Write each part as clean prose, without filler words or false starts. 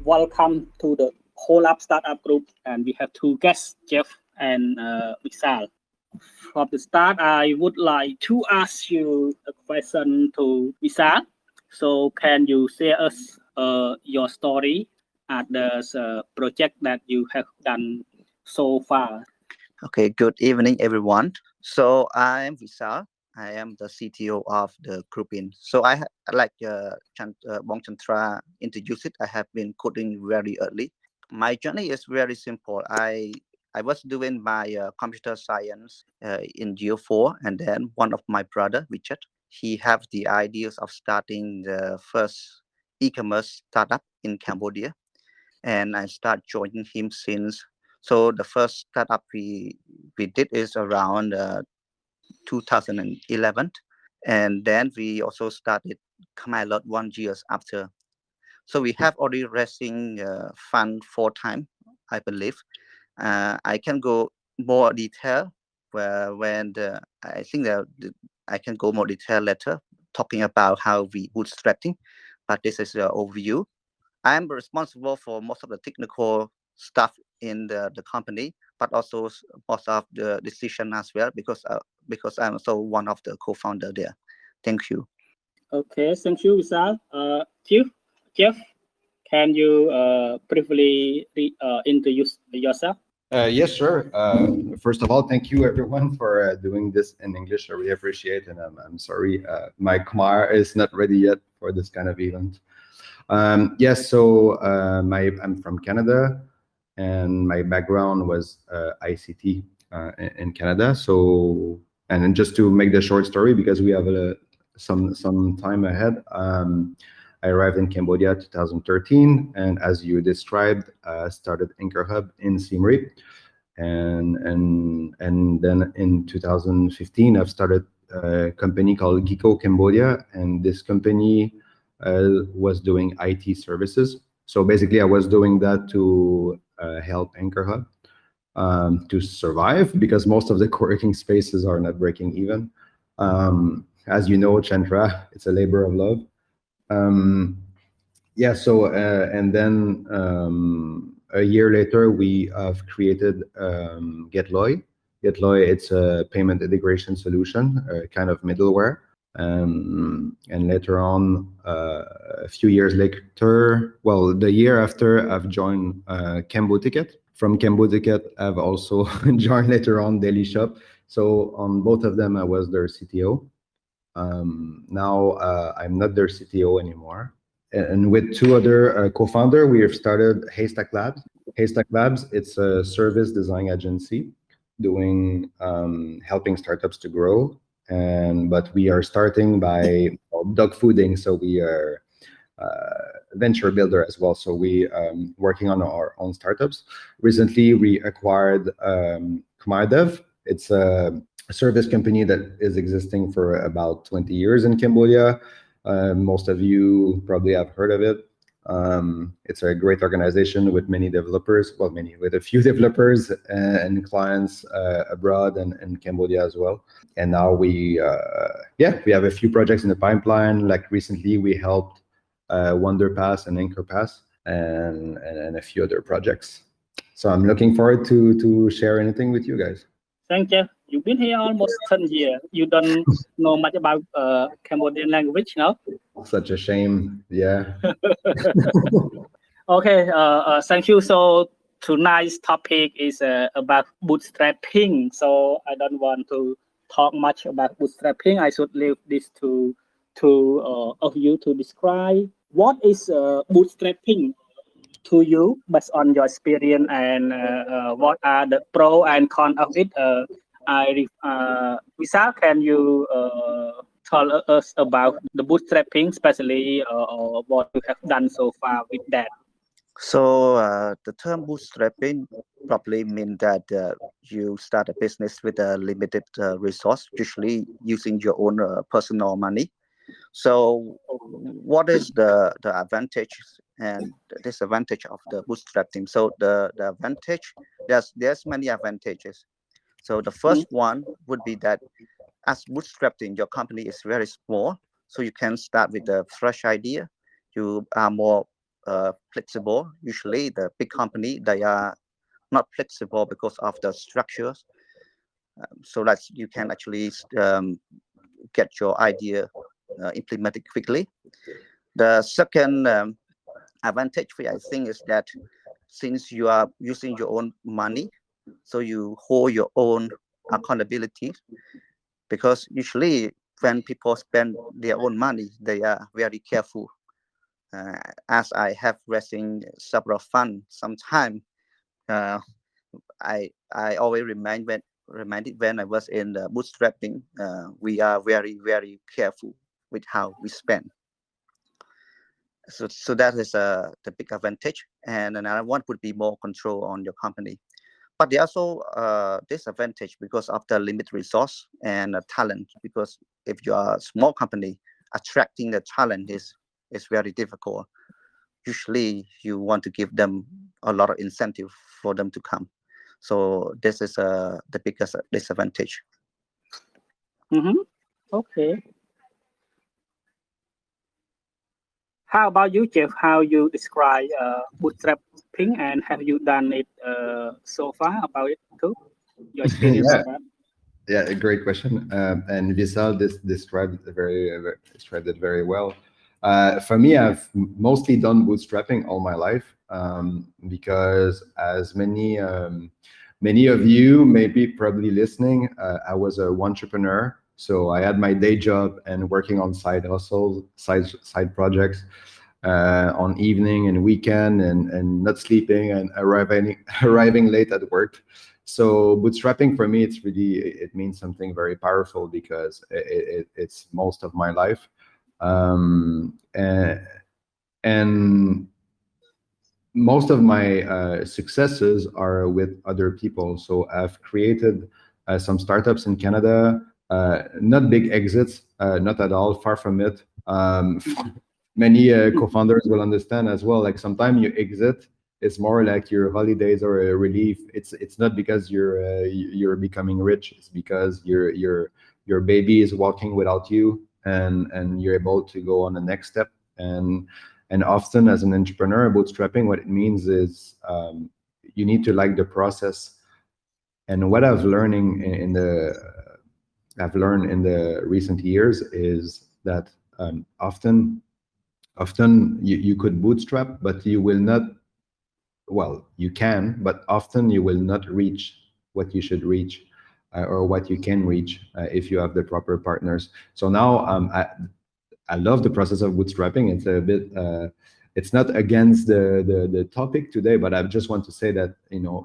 welcome to the Holdup Startup Group, and we have two guests, Jeff and Visal. From the start, I would like to ask you a question to Visal. So, can you share us your story at the project that you have done so far? Okay, good evening, everyone. So I'm Visal. I am the CTO of the GroupIn. So like Bong Chantra introduced it, I have been coding very early. My journey is very simple. I was doing my computer science in year 4, and then one of my brother, Richard, he have the ideas of starting the first e-commerce startup in Cambodia, and I start joining him since. So the first startup we did is around 2011, and then we also started Khmer 1 year after. So we have already raising fund 4 times, I believe. I can go more detail I think that I can go more detail later talking about how we bootstrapping, but this is the overview. I'm responsible for most of the technical stuff in the company, but also most of the decision as well because I'm also one of the co-founder there. Thank you. Okay, thank you, Visal. Jeff, can you briefly introduce yourself? Yes, sure. First of all, thank you everyone for doing this in English. I really appreciate it. And I'm sorry, my Khmer is not ready yet for this kind of event. Yes, so I'm from Canada, and my background was ICT in Canada. So, and then just to make the short story, because we have some time ahead, I arrived in Cambodia 2013, and as you described, started Anchor Hub in Siem Reap, and then in 2015 I've started a company called Giko Cambodia, and this company was doing IT services. So basically, I was doing that to help Anchor Hub to survive, because most of the co-working spaces are not breaking even. As you know, Chandra, it's a labor of love. Yeah, so and then a year later, we have created GetLoy. GetLoy, it's a payment integration solution, kind of middleware. And later on, a few years later, well, the year after, I've joined Cambo Ticket. From Cambo Ticket, I've also joined later on Daily Shop. So on both of them, I was their CTO. Now I'm not their CTO anymore. And with two other co-founders, we have started Haystack Labs. Haystack Labs, it's a service design agency doing helping startups to grow. But we are starting by dog fooding, so we are venture builder as well. So we working on our own startups. Recently, we acquired Khmer Dev. It's a service company that is existing for about 20 years in Cambodia. Most of you probably have heard of it. It's a great organization with many developers, well, with a few developers and clients abroad and in Cambodia as well. And now we have a few projects in the pipeline. Like recently, we helped Wonder Pass and Anchor Pass and a few other projects. So I'm looking forward to share anything with you guys. Thank you. You've been here almost 10 years. You don't know much about Cambodian language, no? Such a shame. Yeah. Okay. Thank you. So tonight's topic is about bootstrapping. So I don't want to talk much about bootstrapping. I should leave this to of you to describe what is bootstrapping to you based on your experience, and what are the pro and con of it. Visal, can you tell us about the bootstrapping, especially what you have done so far with that? So the term bootstrapping probably means that you start a business with a limited resource, usually using your own personal money. So what is the advantage and disadvantage of the bootstrapping? So the advantage, there's many advantages. So the first one would be that as bootstrapping, your company is very small, so you can start with a fresh idea. You are more flexible. Usually the big company, they are not flexible because of the structures, so that you can actually get your idea implemented quickly. The second advantage, I think, is that since you are using your own money, so you hold your own accountability, because usually when people spend their own money, they are very careful. As I have raising several funds, sometimes uh, I always reminded when I was in the bootstrapping, we are very careful with how we spend. So that is the big advantage, and another one would be more control on your company. But there also disadvantage because of the limited resource and talent. Because if you are a small company, attracting the talent is very difficult. Usually, you want to give them a lot of incentive for them to come. So this is the biggest disadvantage. Okay. How about you, Jeff? How you describe bootstrapping, and have you done it so far about it too? Your experience Yeah. about? Yeah, a great question. And Visal described it very well. For me, I've mostly done bootstrapping all my life, because as many of you may be probably listening, I was a entrepreneur. So I had my day job and working on side hustles, side projects, on evening and weekend, and not sleeping and arriving late at work. So bootstrapping for me, it means something very powerful because it's most of my life, and most of my successes are with other people. So I've created some startups in Canada, not big exits, not at all, far from it. Many co-founders will understand as well. Like sometimes you exit, it's more like your holidays or a relief. It's not because you're becoming rich. It's because your baby is walking without you, and you're able to go on the next step. And often as an entrepreneur, bootstrapping, what it means is you need to like the process. And what I've learned in the recent years is that often you could bootstrap, but you will not, well, you can, but often you will not reach what you should reach, or what you can reach, if you have the proper partners. So now I love the process of bootstrapping. It's a bit it's not against the topic today, but I just want to say that,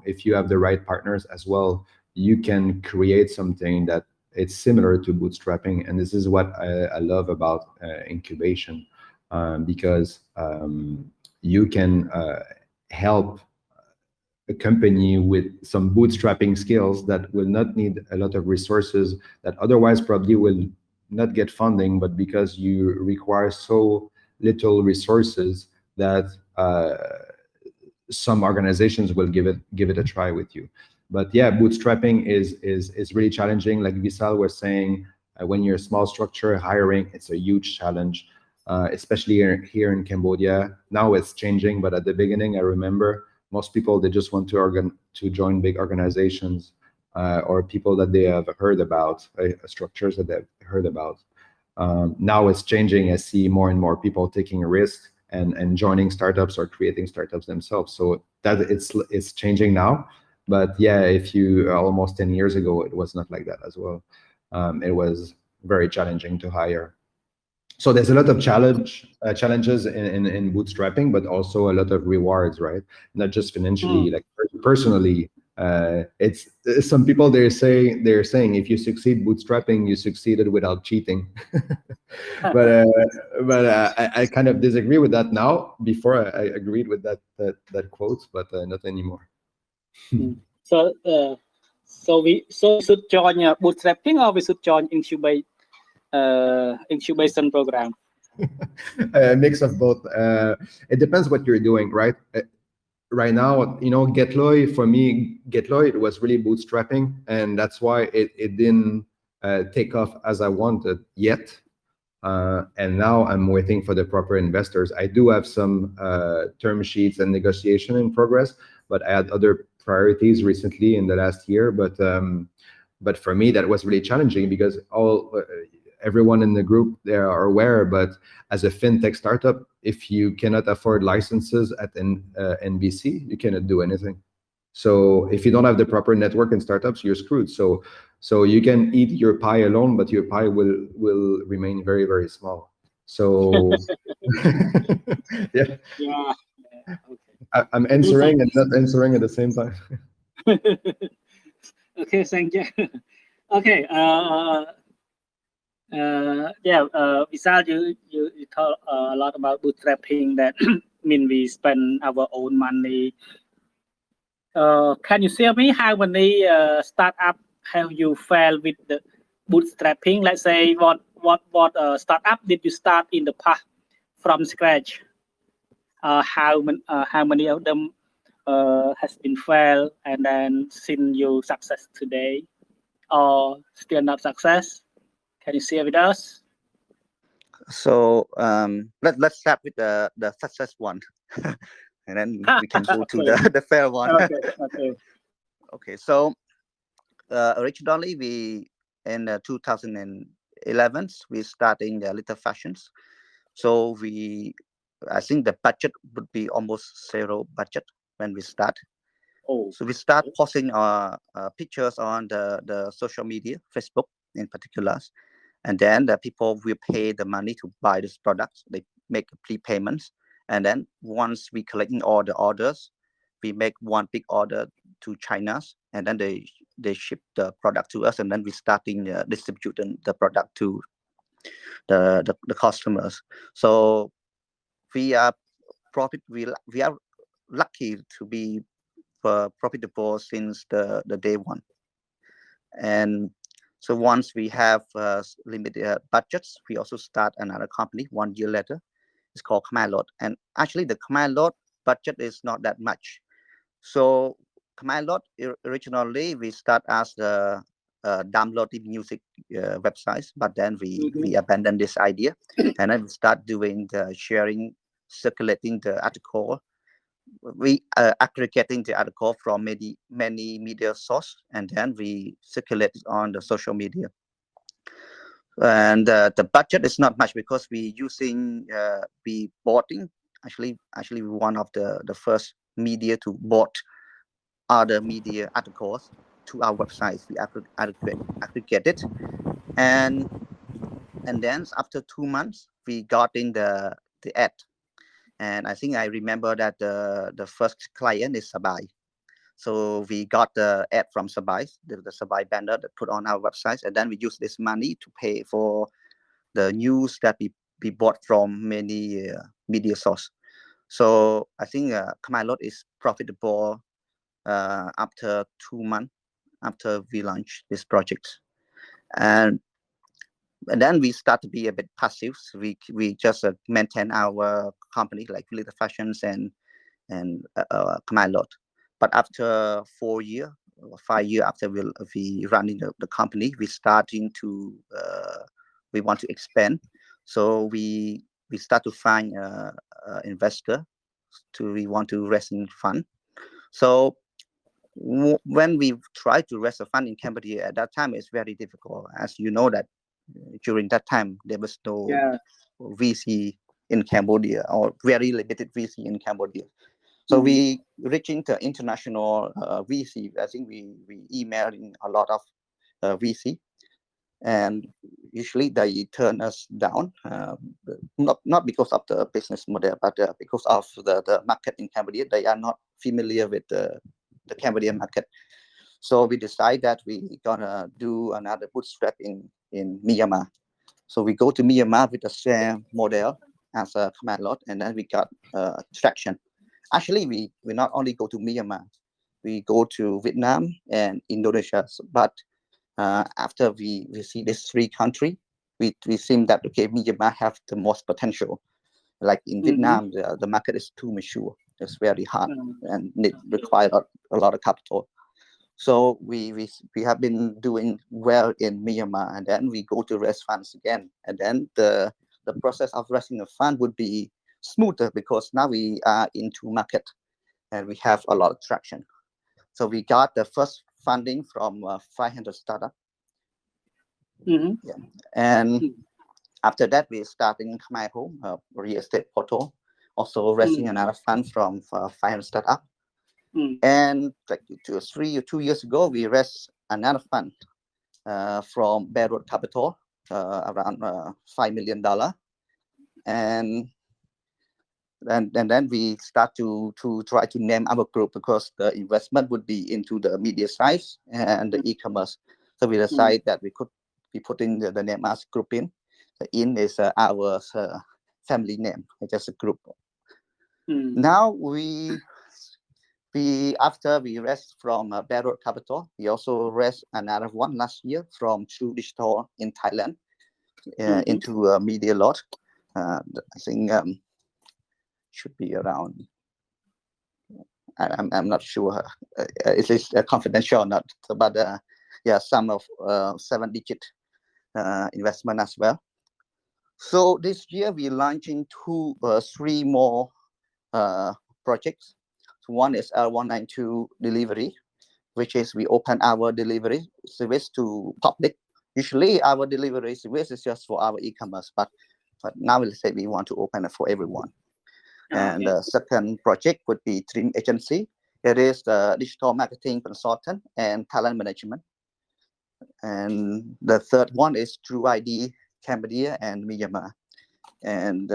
if you have the right partners as well, you can create something that it's similar to bootstrapping. And this is what I love about incubation, because you can help a company with some bootstrapping skills that will not need a lot of resources, that otherwise probably will not get funding, but because you require so little resources that some organizations will give it a try with you. But yeah, bootstrapping is really challenging. Like Visal was saying, when you're a small structure, hiring, it's a huge challenge, especially here in Cambodia. Now it's changing, but at the beginning, I remember most people, they just want to join big organizations, or people that they have heard about, structures that they've heard about. Now it's changing. I see more and more people taking a risk and joining startups or creating startups themselves. So that it's changing now. But yeah, if you almost 10 years ago, it was not like that as well. It was very challenging to hire. So there's a lot of challenges in bootstrapping, but also a lot of rewards, right? Not just financially, like personally. It's some people they're saying if you succeed bootstrapping, you succeeded without cheating. but I kind of disagree with that now. Before I agreed with that quote, but not anymore. So we should join bootstrapping, or we should join incubation program? A mix of both. It depends what you're doing, right? Right now, Getloy, for me, it was really bootstrapping, and that's why it didn't take off as I wanted yet. And now I'm waiting for the proper investors. I do have some term sheets and negotiation in progress, but I had other priorities recently in the last year. But for me, that was really challenging because everyone in the group they are aware. But as a fintech startup, if you cannot afford licenses at NBC, you cannot do anything. So if you don't have the proper network in startups, you're screwed. So you can eat your pie alone, but your pie will remain very, very small. So yeah, Yeah. I'm answering and not answering at the same time. Okay, thank you. Okay. Visal, you talk a lot about bootstrapping. That mean we spend our own money. Can you share me how many startup have you failed with the bootstrapping? Let's say what startup did you start in the past from scratch? How many of them has been failed, and then seen you success today, or still not success? Can you share with us? So let's start with the success one, and then we can go to Okay. the fair one. Okay. Okay, so originally we in 2011 we starting the little fashions. So I think the budget would be almost zero budget when we start. Oh, So we start posting our pictures on the social media, Facebook in particular, and then the people will pay the money to buy this product. They make prepayments, and then once we collecting all the orders, we make one big order to China, and then they ship the product to us, and then we starting distributing the product to the customers. So we are we are lucky to be profitable since the day one. And so once we have limited budgets, we also start another company 1 year later. It's called Khmer Lot. And actually the Khmer Lot budget is not that much. So Khmer Lot originally we start as the downloading music websites, but then we abandoned this idea, and then we start doing the sharing, circulating the article. We aggregating the article from many media source, and then we circulate it on the social media. And the budget is not much because we using we boughting actually one of the first media to bought other media articles to our websites. We aggregate it, and then after 2 months we got in the ad. And I think I remember that the first client is Sabai. So we got the ad from Sabai, the Sabai banner that put on our websites, and then we use this money to pay for the news that we bought from many media source. So I think Khmer Lot is profitable after 2 months after we launch this project. And then we start to be a bit passive. So we just maintain our company like Little Fashions and Khmer Lot. But after 4 years or 5 years after we running the company, we starting to we want to expand. So we start to find investor we want to raise in fund. So when we try to raise a fund in Cambodia at that time, it's very difficult. As you know that during that time there was no VC in Cambodia, or very limited VC in Cambodia. So we reaching the international VC. I think we emailing a lot of VC, and usually they turn us down, not because of the business model, but because of the market in Cambodia. They are not familiar with the Cambodian market. So we decide that we gonna do another bootstrapping in Myanmar. So we go to Myanmar with the same model as a Khmer Lot, and then we got traction. Actually, we not only go to Myanmar, we go to Vietnam and Indonesia. But after we see these three countries, we seem that okay, Myanmar have the most potential. Like in Vietnam, the market is too mature. It's very hard and it requires a lot of capital. So we have been doing well in Myanmar, and then we go to raise funds again, and then the process of raising a fund would be smoother because now we are into market and we have a lot of traction. So we got the first funding from 500 startup, Mm-hmm. yeah. And after that we starting my home real estate portal, also raising another fund from 500 startup. And like 2 years ago, we raised another fund from Beirut Capital, around $5 million. And then we start to try to name our group because the investment would be into the media sites and the e-commerce. So we decided that we could be putting the name as GroupIn. The in is our family name, just a group. Now after we raised from Beirut Capital, we also raised another one last year from True Digital in Thailand into media lot. I think should be around. I'm not sure. It is confidential or not, but yeah, some of 7-digit investment as well. So this year we're launching 3 more projects. So one is L192 delivery, which is we open our delivery service to public. Usually our delivery service is just for our e-commerce, but now let's say we want to open it for everyone. And the second project would be Dream Agency. It is the digital marketing consultant and talent management. And the third one is True ID, Cambodia and Myanmar. And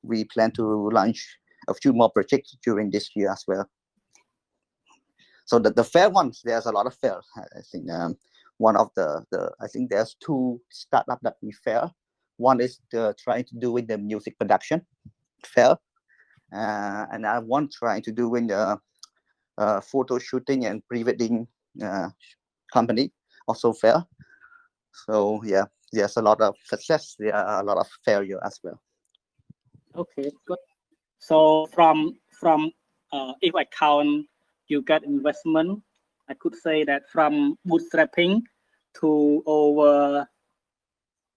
we plan to launch a few more projects during this year as well. So the fair ones, there's a lot of fair. I think one of the I think there's 2 startups that we fair. One is trying to do with the music production fair. And I want trying to do in the photo shooting and pre-wedding company, also fair. So yeah, there's a lot of success. There are a lot of failure as well. Okay, good. So from if I count, you get investment. I could say that from bootstrapping to over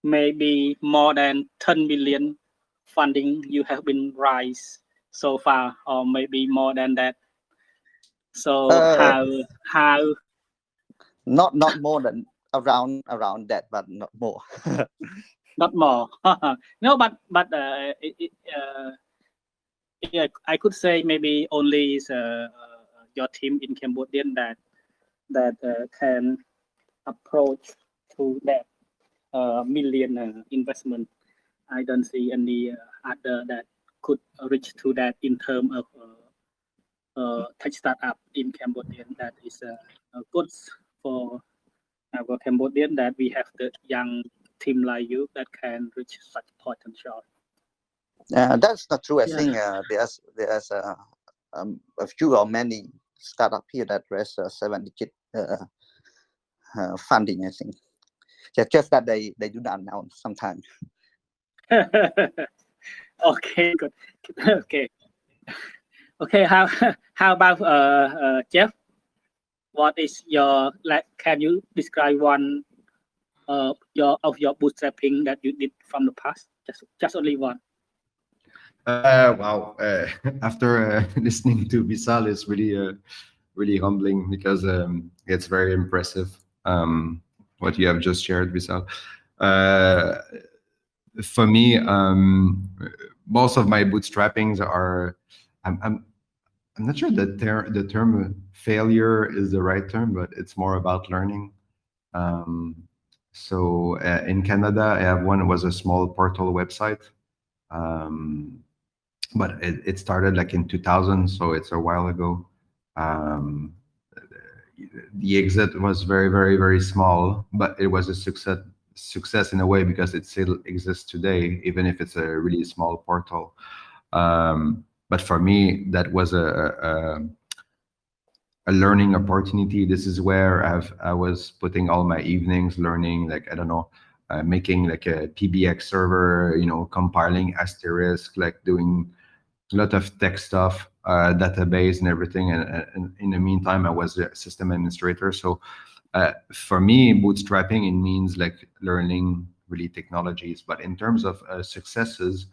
maybe more than 10 million funding you have been raised so far, or maybe more than that. So how not more than around that, but not more. not more. No, but yeah, I could say maybe only is your team in Cambodia that can approach to that million investment. I don't see any other that could reach to that in terms of tech startup in Cambodia. That is good for our Cambodian that we have the young team like you that can reach such potential. That's not true. I think there's a few or many startup here that raise 7-digit funding. I think just that they do not announce sometimes. Okay, good. Okay. How about Jeff? What is your can you describe one your bootstrapping that you did from the past? Just only one. Wow. After listening to Visal, it's really humbling because it's very impressive what you have just shared, Visal. For me, most of my bootstrappings are. I'm not sure that the term failure is the right term, but it's more about learning. So in Canada, I have one. It was a small portal website. But it started like in 2000, so it's a while ago. The exit was very, very, very small, but it was a success in a way because it still exists today, even if it's a really small portal. But for me, that was a learning opportunity. This is where I was putting all my evenings learning, like, I don't know, making like a PBX server, compiling asterisk, like doing a lot of tech stuff. database and everything. And in the meantime, I was a system administrator. So for me, bootstrapping, it means like learning really technologies. But in terms of successes,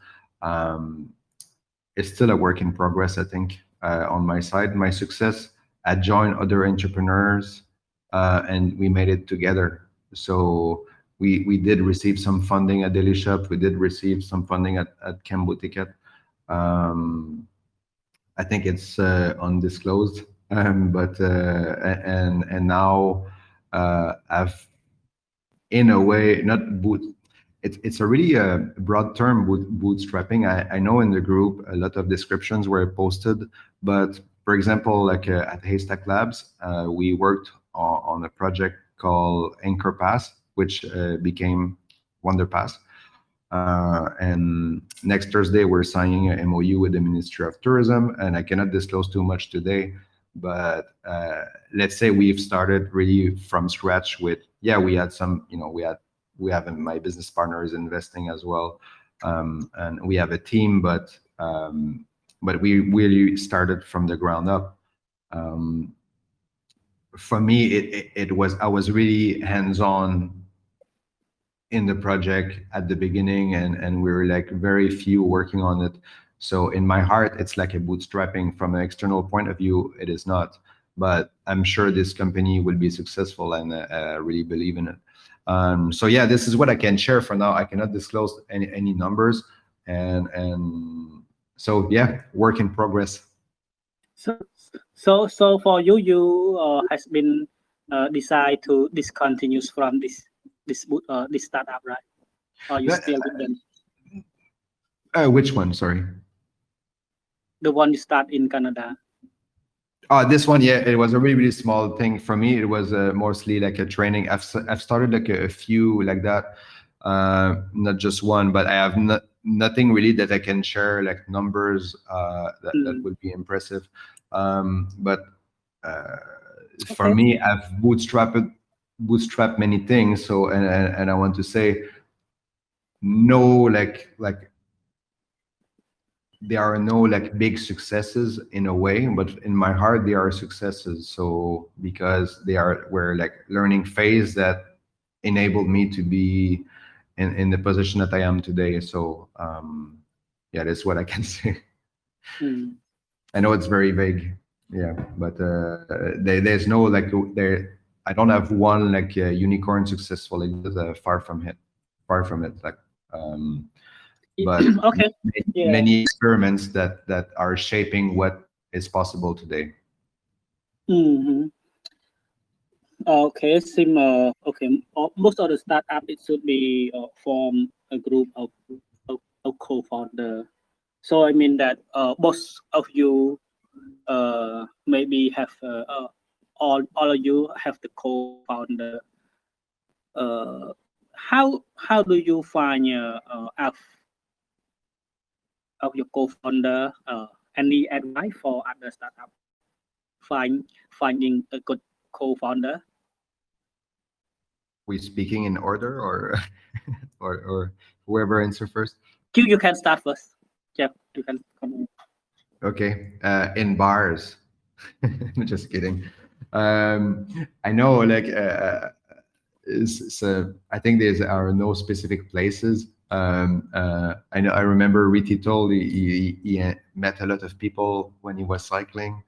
it's still a work in progress, I think, on my side. My success, I joined other entrepreneurs and we made it together. So we did receive some funding at Daily Shop. We did receive some funding at Cambodia. I think it's undisclosed, but and now I've, in a way, not boot. It's a really broad term, bootstrapping. I know in the group a lot of descriptions were posted, but for example, like at Haystack Labs, we worked on a project called Anchor Pass, which became Wonder Pass. And next Thursday, we're signing an MOU with the Ministry of Tourism, and I cannot disclose too much today, but let's say we've started really from scratch with, we had some, we have my business partners investing as well, and we have a team, but we really started from the ground up. For me, I was really hands-on in the project at the beginning, and we were like very few working on it. So in my heart, it's like a bootstrapping. From an external point of view, it is not, but I'm sure this company will be successful, and I really believe in it. So yeah, this is what I can share for now. I cannot disclose any numbers, and so yeah, work in progress. So for you has been decide to discontinue from this startup, right? Or you still with them? Which one? Sorry. The one you start in Canada. This one, yeah, it was a really small thing for me. It was mostly like a training. I've started like a few like that, not just one, but I have nothing really that I can share, like numbers that would be impressive. But for me, I've bootstrapped many things. So and I want to say, no, like there are no like big successes in a way, but in my heart there are successes. So because were like learning phase that enabled me to be in the position that I am today. So yeah, that's what I can say. I know it's very vague, yeah, but there's no like I don't have one like unicorn successful. It's far from it. Like but many experiments that are shaping what is possible today. Okay, most of the startup, it should be form a group of co-founder. So I mean that both of you maybe have all of you have the co-founder. How do you find of your co-founder? Any advice for other startup finding a good co-founder? We speaking in order, or or whoever answer first? You can start first. Yeah, you can come. Okay, in bars. I'm just kidding. I know, like, I think there are no specific places. I know. I remember Riti told he met a lot of people when he was cycling,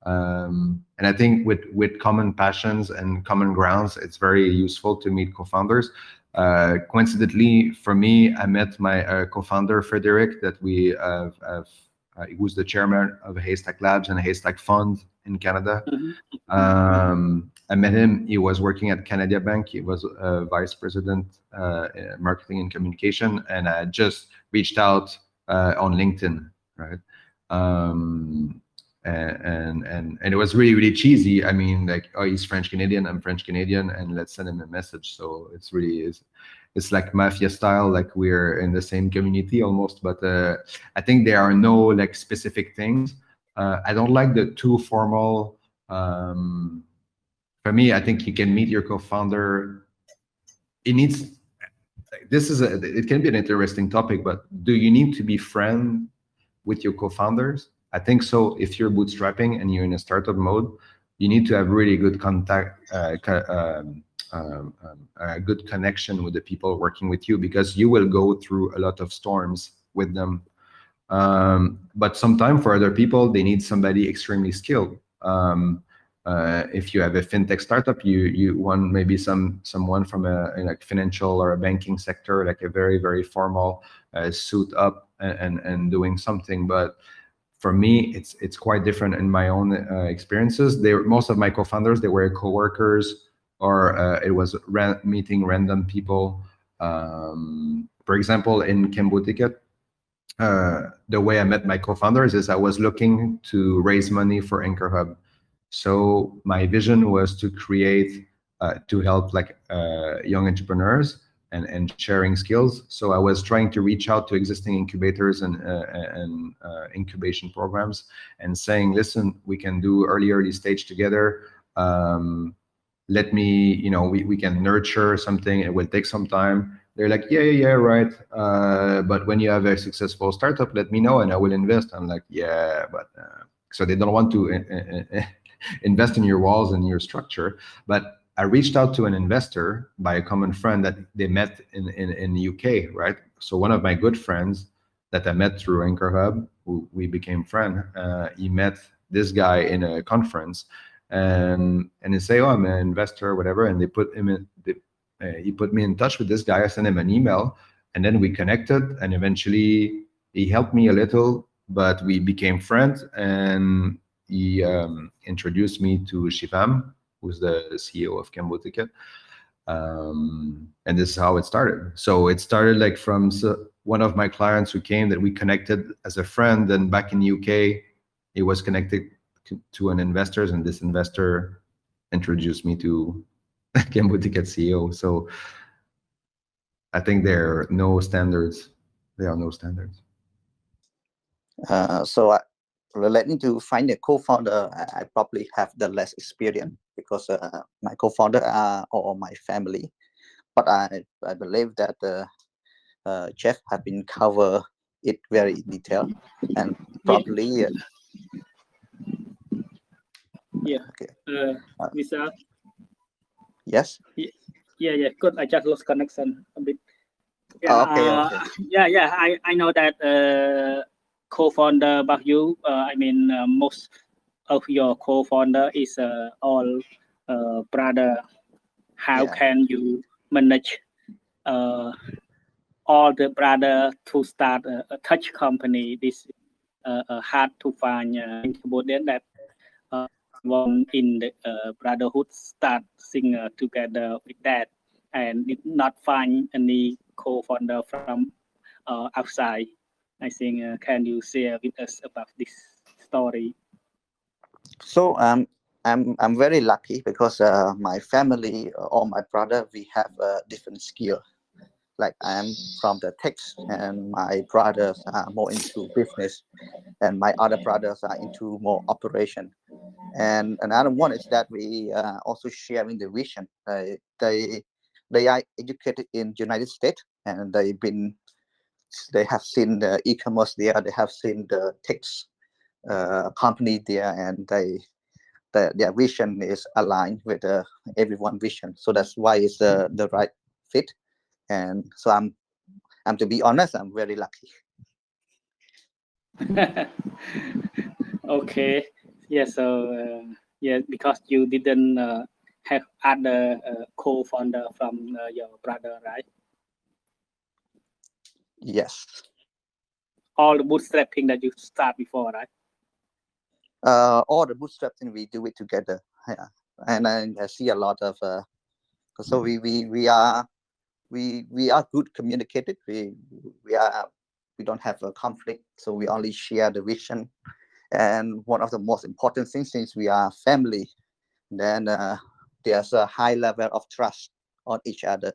and I think with common passions and common grounds, it's very useful to meet co-founders. Coincidentally, for me, I met my co-founder Frederick, that we have. He was the chairman of Haystack Labs and a Haystack Fund in Canada. I met him. He was working at Canada Bank. He was vice president marketing and communication, and I just reached out on LinkedIn, right? And it was really cheesy. I mean, like, oh, he's French Canadian, I'm French Canadian, and let's send him a message. So it's like mafia style, like we're in the same community almost. But I think there are no like specific things. I don't like the too formal. For me, I think you can meet your co-founder. It can be an interesting topic, but do you need to be friends with your co-founders? I think so. If you're bootstrapping and you're in a startup mode, you need to have really good a good connection with the people working with you, because you will go through a lot of storms with them. But sometimes for other people, they need somebody extremely skilled. If you have a fintech startup, you want maybe someone from a like financial or a banking sector, like a very formal suit up and doing something. But for me, it's quite different in my own experiences. Most of my co-founders, they were co-workers, or it was meeting random people. For example, in Cambodia, the way I met my co-founders is I was looking to raise money for Anchor Hub. So my vision was to create, to help like young entrepreneurs and sharing skills. So I was trying to reach out to existing incubators and incubation programs and saying, listen, we can do early stage together. Let me, we can nurture something. It will take some time. They're like, yeah, right. But when you have a successful startup, let me know and I will invest. I'm like, yeah, but so they don't want to invest in your walls and your structure. But I reached out to an investor by a common friend that they met in the UK, right? So one of my good friends that I met through Anchor Hub, who we became friends, he met this guy in a conference, and they say, oh, I'm an investor, whatever, and they put him in. He put me in touch with this guy. I sent him an email, and then we connected, and eventually he helped me a little, but we became friends, and he introduced me to Shivam, who's the CEO of Cambodia. And this is how it started. So it started like from one of my clients who came that we connected as a friend, and back in the UK, he was connected to an investor, and this investor introduced me to Cambodia CEO. So I think there are no standards. There are no standards. So relating to find a co-founder, I probably have the less experience because my co-founder are all my family. But I believe that Jeff have been cover it very detailed and probably. Yeah. Okay. Visal. Yes. Yeah. Good. I just lost connection a bit. Yeah, okay. Yeah. I know that co-founder about you. Most of your co-founder is all brother. How can you manage all the brother to start a touch company? This hard to find in Cambodia that one in the brotherhood start sing together with that, and did not find any co-founder from outside. I think can you share with us about this story? So I'm very lucky because my family or my brother, we have a different skill. Like I'm from the tech, and my brothers are more into business, and my other brothers are into more operation. And another one is that we also sharing the vision. They are educated in United States, and they have seen the e-commerce there. They have seen the tech company there, and their vision is aligned with everyone's vision. So that's why it's the right fit. And so I'm to be honest, I'm very lucky. Okay. Yeah. So because you didn't have other co-founder from your brother, right? Yes. All the bootstrapping that you start before, right? All the bootstrapping we do it together. Yeah. And I see a lot of so we are good communicated. We don't have a conflict, so we only share the vision. And one of the most important things, since we are family, then there's a high level of trust on each other.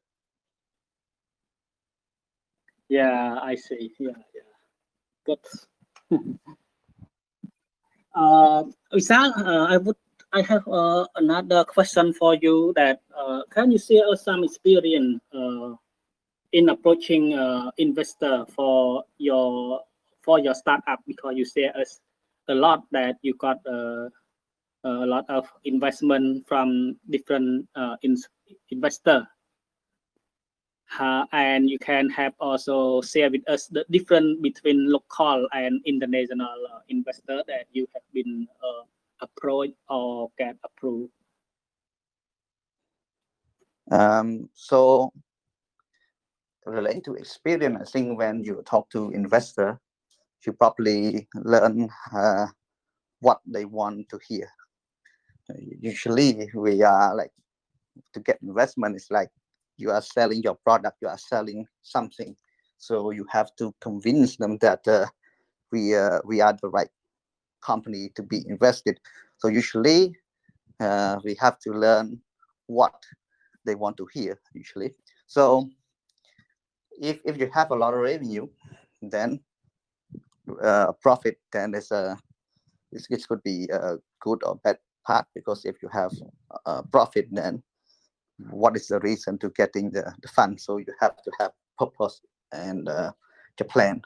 Yeah, I see. Yeah. Good. Visal, I have another question for you. That can you share some experience in approaching investor for your startup, because you share us a lot that you got a lot of investment from different investor. And you can have also share with us the difference between local and international investor that you have been approached or get approved. So related to experience, I think when you talk to investor, you probably learn what they want to hear. Usually we are like, to get investment, it's like you are selling your product, you are selling something. So you have to convince them that we are the right company to be invested. So usually we have to learn what they want to hear usually. So if you have a lot of revenue, then profit, then it could be a good or bad part, because if you have profit, then what is the reason to getting the fund? So you have to have purpose and the plan.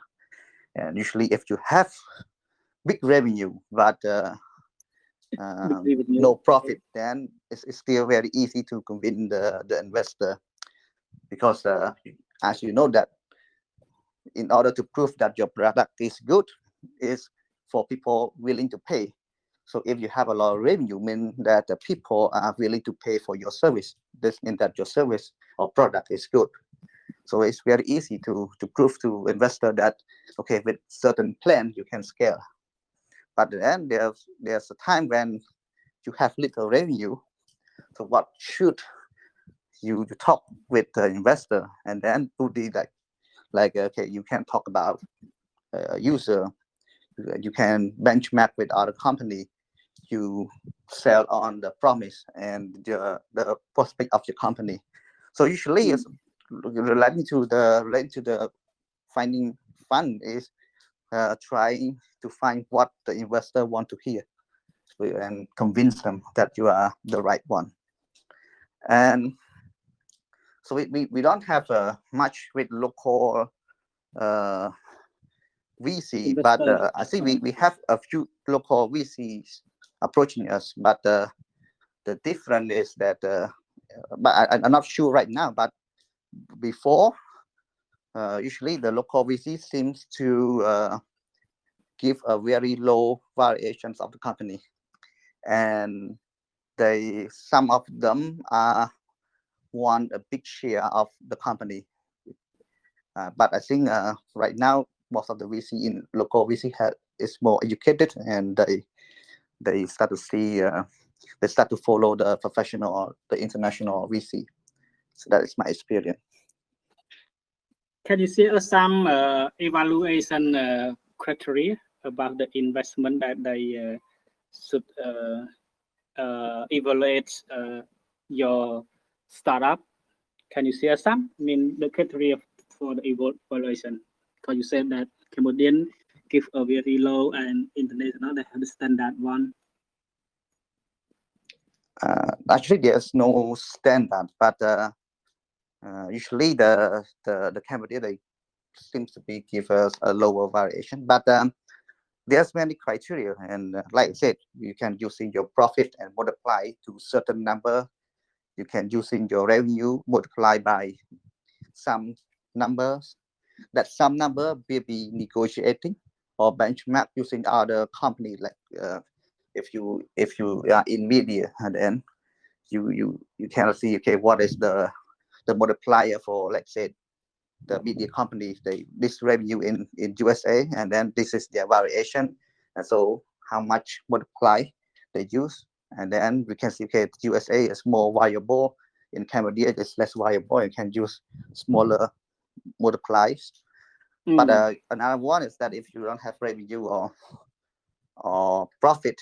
And usually if you have big revenue but no profit, then it's still very easy to convince the investor, because as you know that in order to prove that your product is good is for people willing to pay. So if you have a lot of revenue, mean that the people are willing to pay for your service. This means that your service or product is good. So it's very easy to prove to investor that, okay, with certain plan you can scale. But then there's a time when you have little revenue. So what should you talk with the investor, and then to be like okay, you can talk about user, you can benchmark with other company, you sell on the promise and the prospect of your company. So usually it's related to the finding fund is trying to find what the investor want to hear and convince them that you are the right one. And so we don't have much with local VC, but I think we have a few local VCs approaching us, but the difference is that but I'm not sure right now, but before usually the local VC seems to give a very low valuations of the company, and some of them want a big share of the company. But I think right now most of the VC in local VC is more educated, and they start to see they start to follow the professional or the international VC. So that is my experience. Can you share some evaluation criteria about the investment that they should evaluate your startup? Can you share some? I mean, the criteria for the evaluation, because you said that Cambodian give a very low and international they have the standard one. Actually, there's no standard, but usually the Cambodia, they seems to be give us a lower variation. But there's many criteria, and like I said, you can using your profit and multiply to certain number. You can using your revenue multiply by some numbers. That some number will be negotiating or benchmark using other company. Like if you are in media, and then you can see, okay, what is the multiplier for, like say, the media companies, this revenue in USA, and then this is their variation, and so how much multiply they use, and then we can see, okay, USA is more viable, in Cambodia it's less viable, you can use smaller multiplies. But another one is that if you don't have revenue or profit,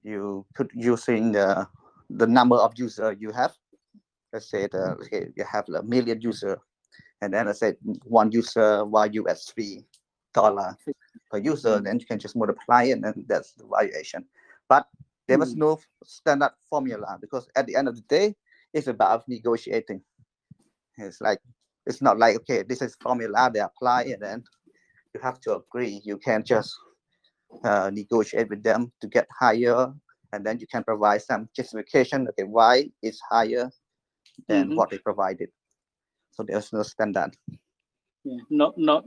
you could using the number of user you have. Let's say okay, you have a million user, and then I said one user value as $3 per user, then you can just multiply it, and that's the valuation. But there was no standard formula, because at the end of the day, it's about negotiating. It's not like, okay, this is formula they apply, and then you have to agree. You can't just negotiate with them to get higher, and then you can provide some justification. Okay, why it's higher than what they provided. So there's no standard. Yeah,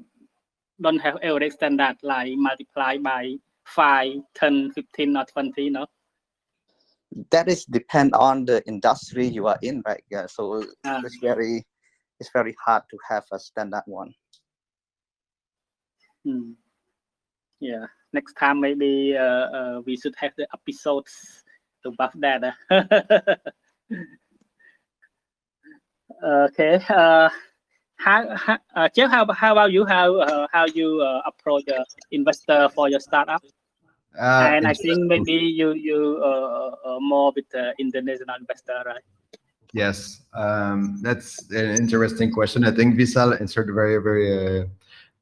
don't have average standard like multiply by 5, 10, 15, or 20, no? That is depend on the industry you are in, right? Yeah, so it's very hard to have a standard one. Yeah, next time maybe we should have the episodes about that. Okay. Jeff, how about you? How you approach investor for your startup? And I think maybe you more with the international investor, right? Yes, that's an interesting question. I think Visal answered very, very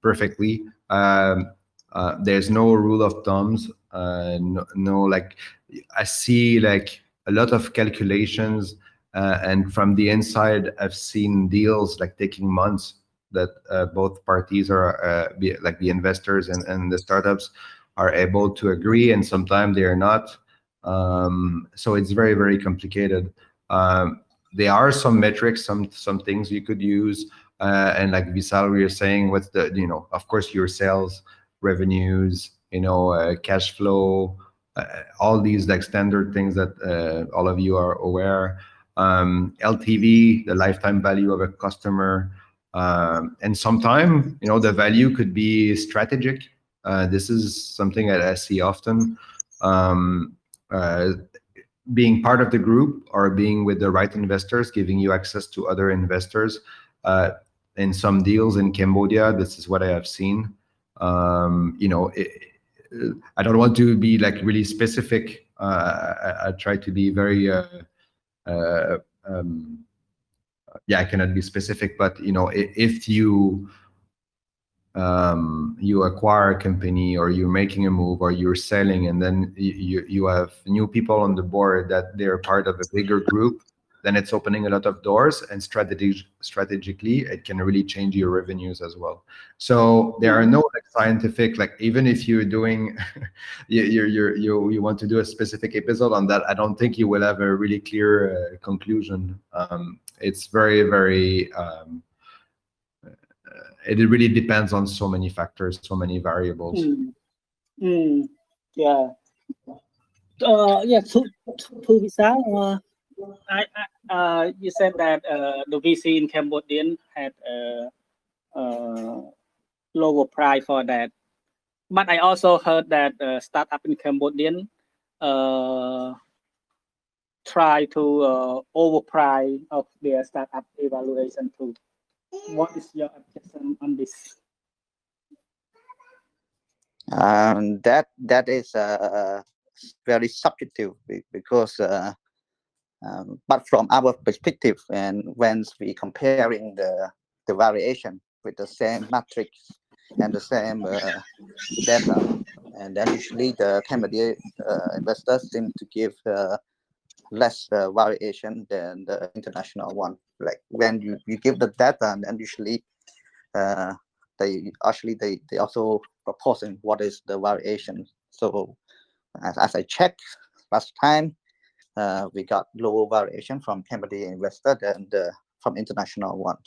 perfectly. There's no rule of thumbs. No, like I see like a lot of calculations, and from the inside, I've seen deals like taking months that both parties are like the investors and the startups are able to agree, and sometimes they are not. So it's very, very complicated. There are some metrics, some things you could use, and like Visal, we were saying, what's the, of course, your sales, revenues, cash flow, all these like standard things that all of you are aware. LTV, the lifetime value of a customer, and sometimes the value could be strategic. This is something that I see often. Being part of the group or being with the right investors, giving you access to other investors. In some deals in Cambodia, this is what I have seen. I don't want to be like really specific. I try to be very, I cannot be specific, but if you acquire a company or you're making a move or you're selling, and then you have new people on the board that they're part of a bigger group, then it's opening a lot of doors, and strategically it can really change your revenues as well. So there are no like scientific, like even if you're doing you want to do a specific episode on that, I don't think you will have a really clear conclusion. It's very, very it really depends on so many factors, so many variables. Yeah. To Visal, you said that the VC in Cambodian had lower price for that, but I also heard that startup in Cambodian try to overprice of their startup evaluation too. What is your objection on this? That is very subjective, because but from our perspective, and when we comparing the variation with the same matrix and the same data, and then usually the Cambodian investors seem to give less variation than the international one. Like when you give the data, and then usually they also proposing what is the variation. So as I checked last time, we got lower variation from Cambodian investor than from international one.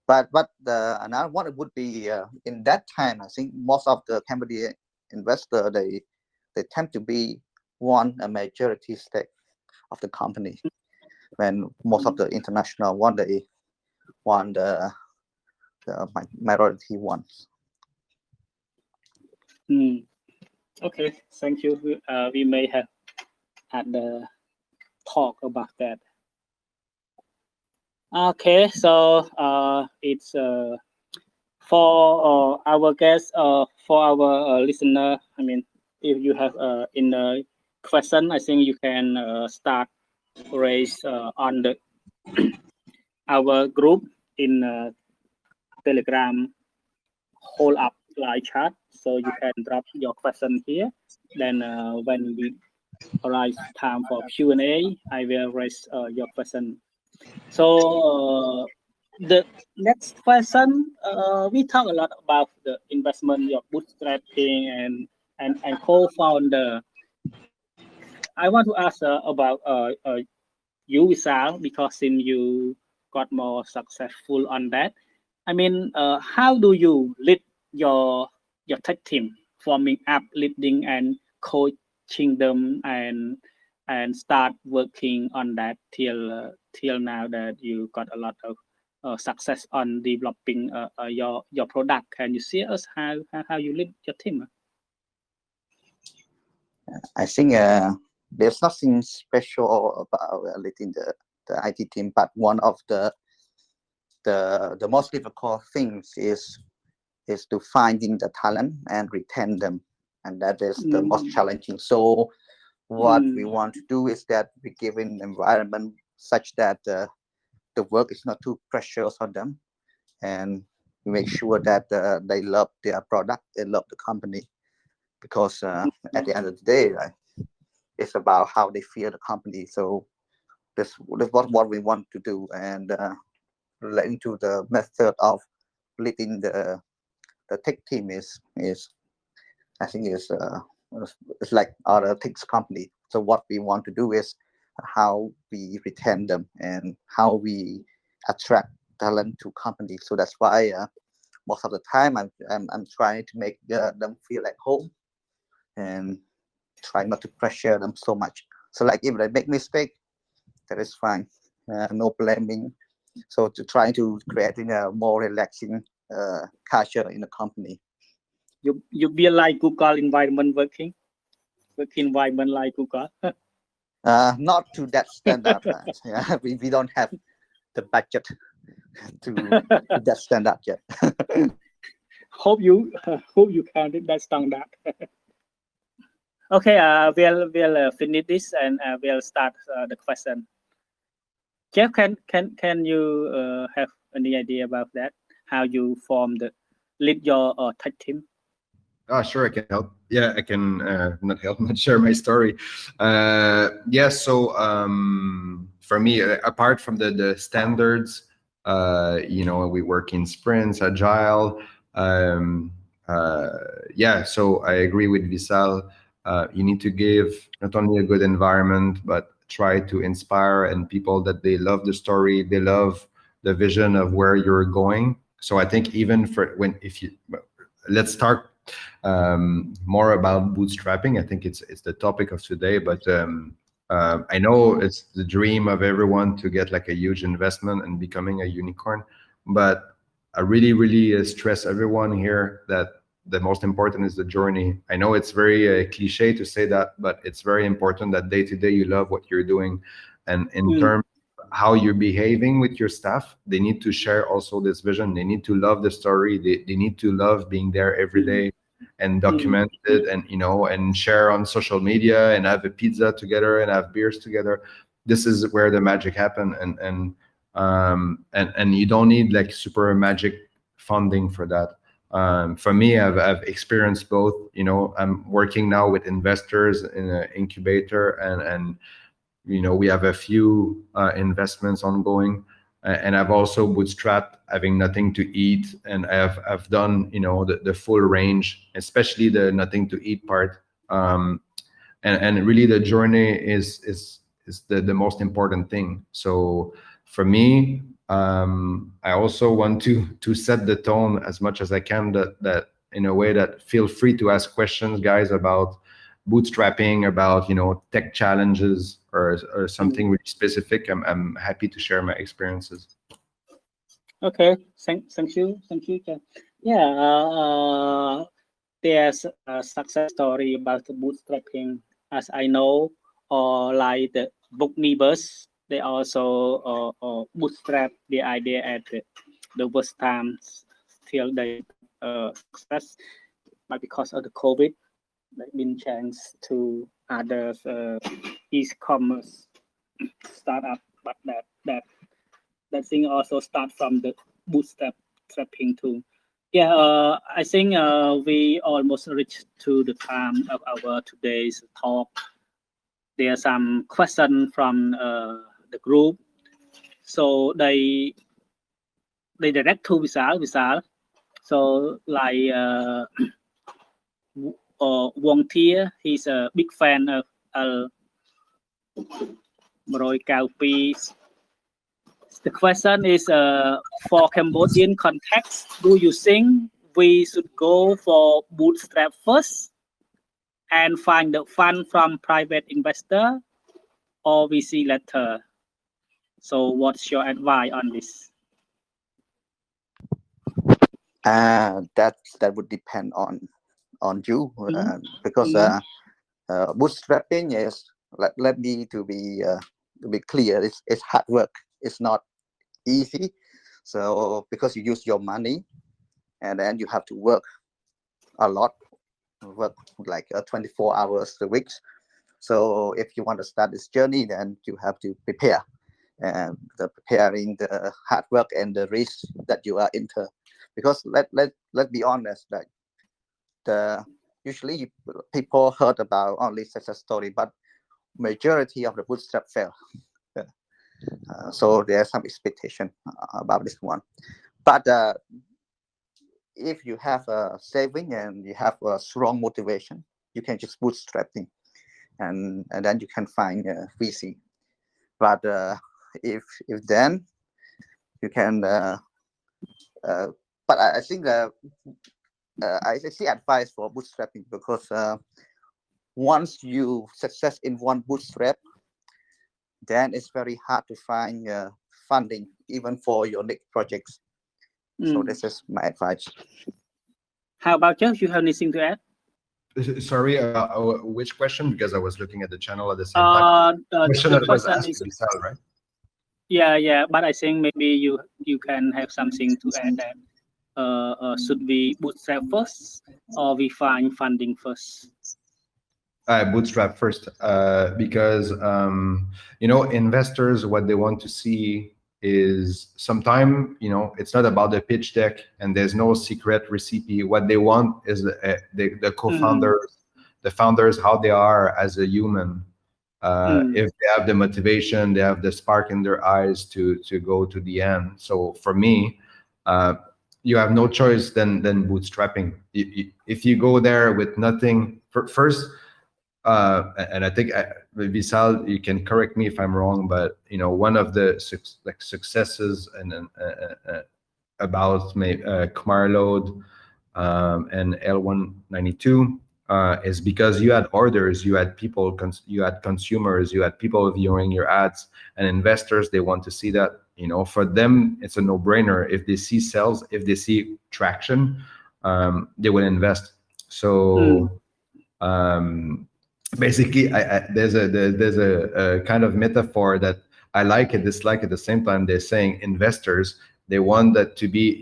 But another one would be in that time, I think most of the Cambodian investor they tend to be a majority stake of the company, when most of the international one they want the minority ones. Okay, thank you. We may have had the talk about that. Okay, so it's for our guests, for our listener. I mean, if you have in a question, I think you can start raise on the our group in Telegram Holdup live chat. So you can drop your question here. Then when we arrive time for Q&A, I will raise your question. So the next question, we talk a lot about the investment, your bootstrapping, and co-founder. I want to ask about you, Visal, because since you got more successful on that. I mean, how do you lead your tech team, forming up, leading, and coaching them, and start working on that till now that you got a lot of success on developing your product? Can you see us how you lead your team? I think there's nothing special about leading the IT team, but one of the most difficult things is to finding the talent and retain them, and that is the most challenging. So what we want to do is that we give an environment such that the work is not too precious on them, and make sure that they love their product, they love the company, because at the end of the day, right, it's about how they feel the company. So that's what we want to do. And relating to the method of leading the tech team is I think it's like other tech company. So what we want to do is how we retain them and how we attract talent to company. So that's why most of the time I'm trying to make them feel at home and try not to pressure them so much. So like if they make mistake, that is fine, no blaming. So to try to creating a more relaxing culture in the company. You be like Google environment working environment like Google. Not to that standard. Yeah, we don't have the budget to that standard yet. hope you can reach that standard. Okay, we'll finish this and we'll start the question. Jeff, can you have any idea about that? How you lead your tech team? Sure, I can help. Yeah, I can not help, but share my story. Yeah, so for me, apart from the standards, we work in sprints, agile. Yeah, so I agree with Visal. You need to give not only a good environment, but try to inspire and people that they love the story, they love the vision of where you're going. So I think even let's start more about bootstrapping. I think it's the topic of today, but I know it's the dream of everyone to get like a huge investment and becoming a unicorn, but I really stress everyone here that the most important is the journey. I know it's very cliche to say that, but it's very important that day to day you love what you're doing, and in terms of how you're behaving with your staff, they need to share also this vision. They need to love the story. They need to love being there every day and document it, and and share on social media and have a pizza together and have beers together. This is where the magic happen, and you don't need like super magic funding for that. For me, I've experienced both. I'm working now with investors in an incubator, and we have a few investments ongoing, and I've also bootstrapped having nothing to eat, and I've done the full range, especially the nothing to eat part. And really the journey is the most important thing. So for me, I also want to set the tone as much as I can, that in a way that feel free to ask questions, guys, about bootstrapping, about tech challenges or something really specific. I'm happy to share my experiences. Okay, thank you, Jeff. Yeah, there's a success story about the bootstrapping, as I know, or like the book neighbors. They also bootstrap the idea at the worst times till they success, but because of the COVID, they've been changed to other e-commerce startup, but that thing also start from the bootstrapping too. Yeah, I think we almost reached to the time of our today's talk. There are some questions from the group, so they direct to Visal. So like, Wong Tia. He's a big fan of Roy Kaupi. The question is, for Cambodian context, do you think we should go for bootstrap first and find the fund from private investor, or VC later? So what's your advice on this? That would depend on you, because bootstrapping is, let me to be clear, it's hard work. It's not easy. So because you use your money, and then you have to work a lot, work like 24 hours a week. So if you want to start this journey, then you have to prepare, and preparing the hard work and the risk that you are into. Because let's be honest, like usually people heard about only success story, but majority of the bootstrap fail. So there's some expectation about this one. But if you have a saving and you have a strong motivation, you can just bootstrapping, and then you can find VC. But if then you can, but I think I see advice for bootstrapping, because once you success in one bootstrap, then it's very hard to find funding even for your next projects. So this is my advice. How about you? You have anything to add? Sorry, which question? Because I was looking at the channel at the same time. The question that was asked to Visal, right? Yeah. But I think maybe you can have something to add that. Should we bootstrap first, or we find funding first? Bootstrap first, because investors, what they want to see is sometime, it's not about the pitch deck and there's no secret recipe. What they want is the co-founders, the founders, how they are as a human. If they have the motivation, they have the spark in their eyes to go to the end. So for me, you have no choice than bootstrapping. If you go there with nothing first, and I think Visal, you can correct me if I'm wrong, but one of the successes and about Khmer Load and L192 is because you had orders, you had people, you had consumers, you had people viewing your ads, and investors, they want to see that. For them, it's a no-brainer. If they see sales, if they see traction, they will invest. So. Basically, there's a kind of metaphor that I like and dislike at the same time. They're saying investors, they want that to be,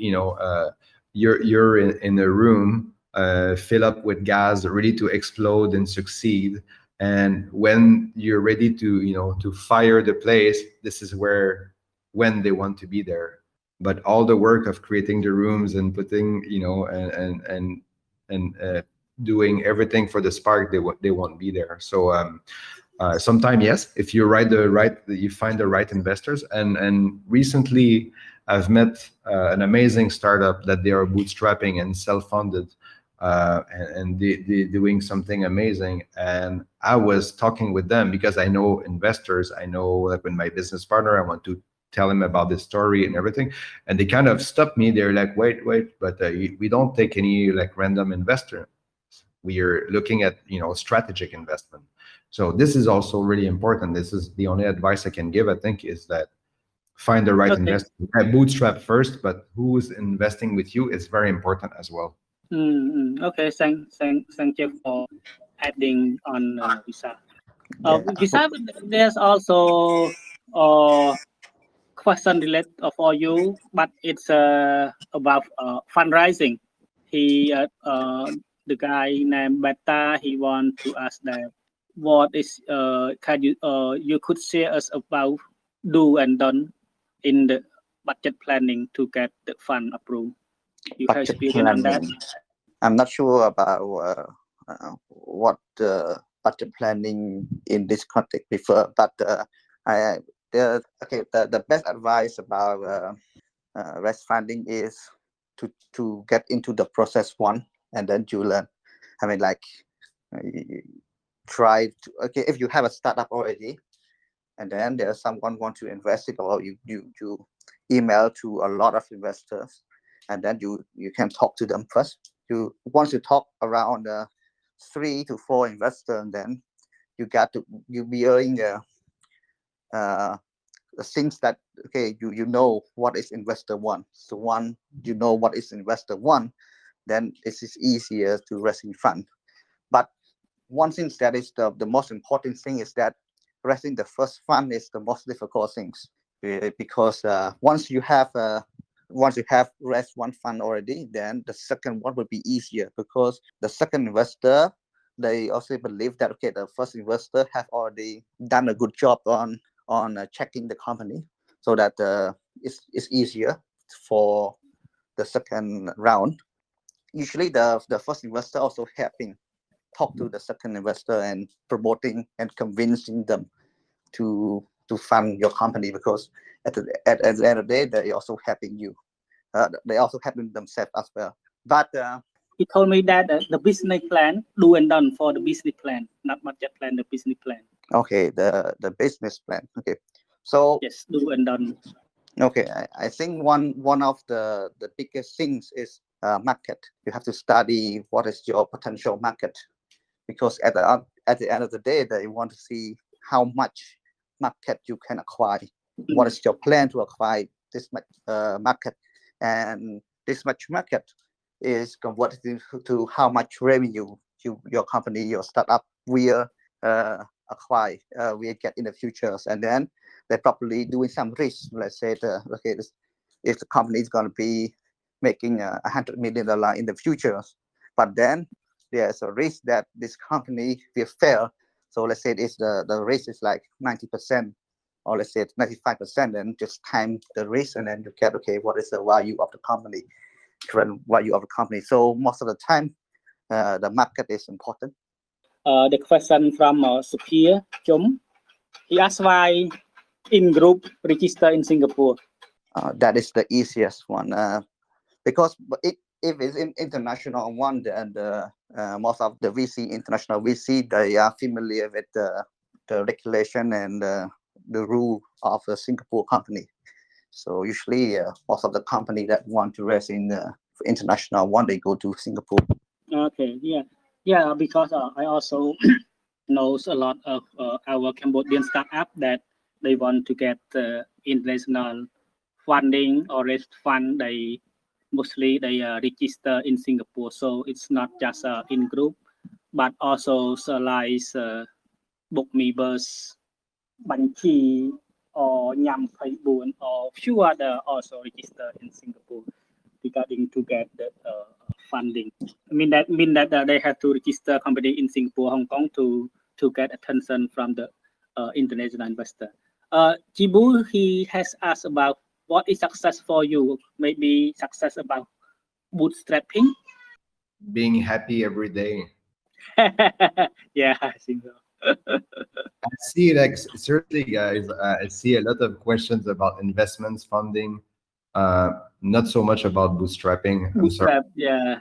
you're in a room, fill up with gas, ready to explode and succeed. And when you're ready to, to fire the place, this is when they want to be there. But all the work of creating the rooms and putting, and doing everything for the spark, they won't be there. So sometime, yes, if you you find the right investors. And recently I've met an amazing startup that they are bootstrapping and self-funded, and they doing something amazing. And I was talking with them because I know investors. I know, like, with my business partner, I want to tell him about this story and everything, and they kind of stopped me. They're like, wait, but we don't take any random investor. We are looking at strategic investment. So this is also really important. This is the only advice I can give, I think, is that find the right investor. Bootstrap first, but who's investing with you is very important as well. Okay, thank you for adding on Visal. Visal, there's also question related for you, but it's about fundraising. The guy named Beta, he want to ask that what is can you could share us about do and done in the budget planning to get the fund approved. You have experience on that? I'm not sure about what budget planning in this context prefer, but the best advice about REST funding is to get into the process one, and then you learn. I mean, like, you try to, okay, if you have a startup already, and then there's someone want to invest it, or you email to a lot of investors, and then you can talk to them first. Once you talk around 3 to 4 investors, and then you be earning the things that, okay, you know what is investor one. So one, you know what is investor one, then it is easier to raising fund. But one thing that is the most important thing is that raising the first fund is the most difficult things, because once you have raised one fund already, then the second one will be easier, because the second investor, they also believe that, okay, the first investor have already done a good job on checking the company, so that it's easier for the second round. Usually the first investor also helping talk to the second investor and promoting and convincing them to fund your company, because at the end of the day, they also helping you. They also helping themselves as well. But he told me that the business plan, do and done for the business plan, not budget plan, the business plan. Okay, the business plan. Okay, so yes, do and done. Okay, I think one of the biggest things is market. You have to study what is your potential market, because at the end of the day, they want to see how much market you can acquire. What is your plan to acquire this much market, and this much market is converted to how much revenue your company, your startup will acquire, will get in the future. And then they're probably doing some risk. Let's say if the company is going to be making $100 million in the future, but then there's a risk that this company will fail. So let's say the risk is like 90%, or let's say it's 95%, and just time the risk, and then you get, okay, what is the value of the company, current value of the company. So most of the time, the market is important. The question from Sophia Chum, he asked why in group register in Singapore. That is the easiest one, because if it's an international one, then most of the international VC, they are familiar with the regulation and the rule of a Singapore company. So usually most of the company that want to raise in the international one, they go to Singapore. Okay, yeah, because I also knows a lot of our Cambodian startup that they want to get international funding or raise fund. They mostly register in Singapore, so it's not just in group, but also like book members, Banchi or Nyam Phaibun or few other also register in Singapore regarding to get the funding. I mean that they have to register company in Singapore, Hong Kong to get attention from the international investor. Jibu, he has asked about what is success for you? Maybe success about bootstrapping? Being happy every day. Yeah, I think so. I see, like, seriously, guys, I see a lot of questions about investments, funding, not so much about bootstrapping. I'm sorry. Yeah.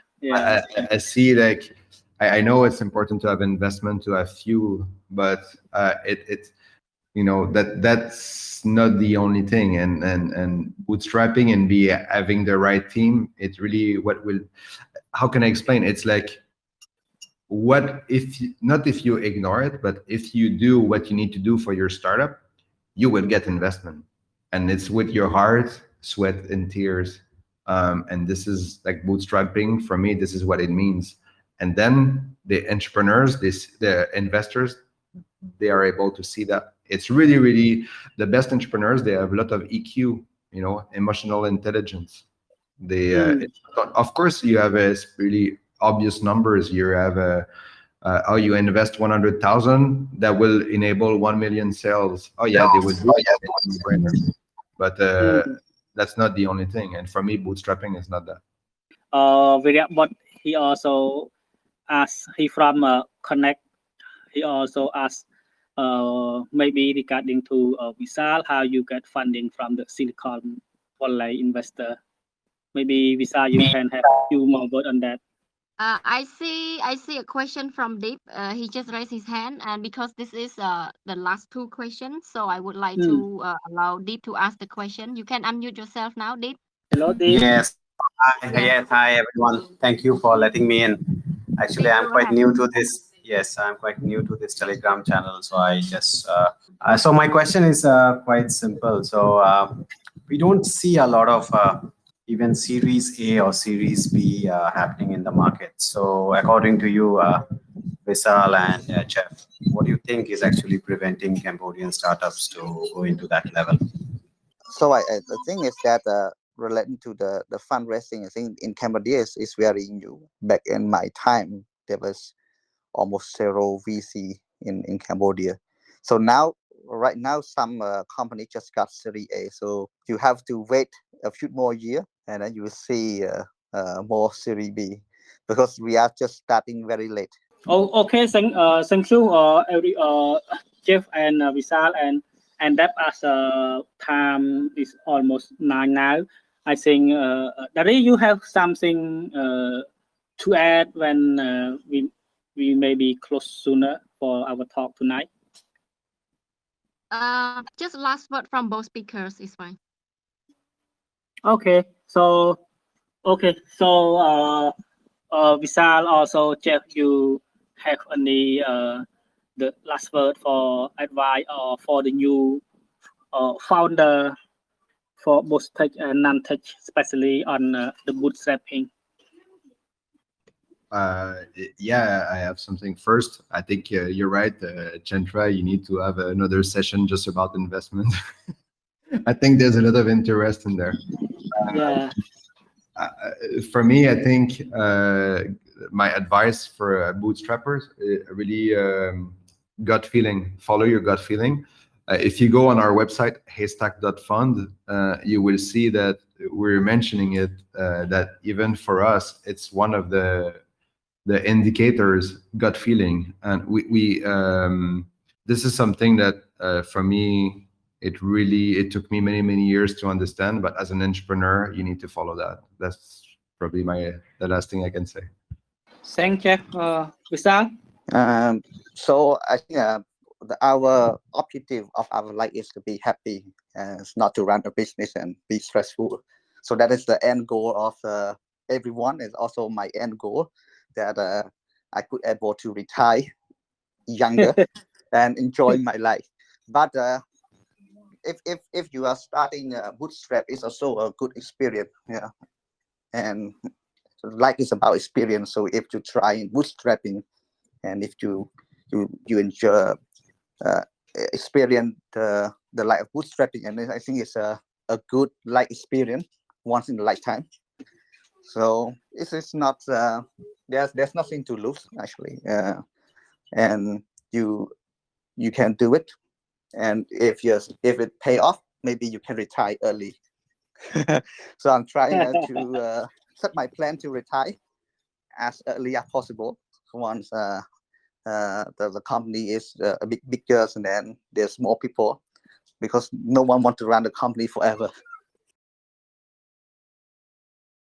I see, like, I know it's important to have investment, to have fuel, but it that's not the only thing. And bootstrapping and having the right team, it's really what will. How can I explain? It's like, what if not if you ignore it, but if you do what you need to do for your startup, you will get investment, and it's with your heart, sweat, and tears. And this is like bootstrapping for me. This is what it means. And then the entrepreneurs, the investors, they are able to see that it's really, really the best entrepreneurs. They have a lot of EQ, emotional intelligence. They, of course, you have a really obvious numbers. You have how you invest 100,000 that will enable 1 million sales. Oh yeah, they will do it. But that's not the only thing. And for me, bootstrapping is not that. But he also asked, he from Connect. He also asked maybe regarding to Visal, how you get funding from the Silicon Valley investor. Maybe Visal, you can have a few more words on that. I see a question from Deep. He just raised his hand, and because this is the last two questions, so I would like Hmm. to allow Deep to ask the question. You can unmute yourself now, Deep. Hello, Deep. Yes. Hi, Yes, yes. Hi, everyone. Thank you for letting me in. Actually, please I'm go quite ahead. new to this. Yes, I'm quite new to this Telegram channel. So I just, so my question is quite simple. So we don't see a lot of even Series A or Series B happening in the market. So according to you, Visal and Jeff, what do you think is actually preventing Cambodian startups to go into that level? So the thing is that relating to the fundraising, I think in Cambodia is very new. Back in my time, there was almost zero VC in Cambodia. So now, right now, some company just got Series A. So you have to wait a few more years, and then you will see more Series B, because we are just starting very late. Oh, okay. Thank you, Jeff and Visal, and that as time is almost 9 now. I think, Dari, you have something to add when we may be close sooner for our talk tonight. Just last word from both speakers is fine. Okay, so Visal, also Jeff, you have any the last word for advice or for the new founder for both tech and non-tech, especially on the bootstrapping? Yeah, I have something. First, I think you're right, Chandra. You need to have another session just about investment. I think there's a lot of interest in there. Yeah. For me, I think my advice for bootstrappers, really gut feeling. Follow your gut feeling. If you go on our website, haystack.fund, you will see that we're mentioning it, that even for us, it's one of the indicators, gut feeling. And we this is something that for me, it took me many years to understand, but as an entrepreneur, you need to follow that. That's probably the last thing I can say. Thank you, Visal. So I think our objective of our life is to be happy, it's not to run a business and be stressful. So that is the end goal of everyone. It's also my end goal, that I could able to retire younger and enjoy my life. But if you are starting bootstrap, it's also a good experience. Yeah, and life is about experience. So if you try bootstrapping, and if you enjoy experience the life of bootstrapping, and I think it's a good life experience once in a lifetime. So it's not there's nothing to lose actually, and you can do it, and if it pay off, maybe you can retire early. So I'm trying to set my plan to retire as early as possible once the company is a bit bigger, and then there's more people, because no one wants to run the company forever.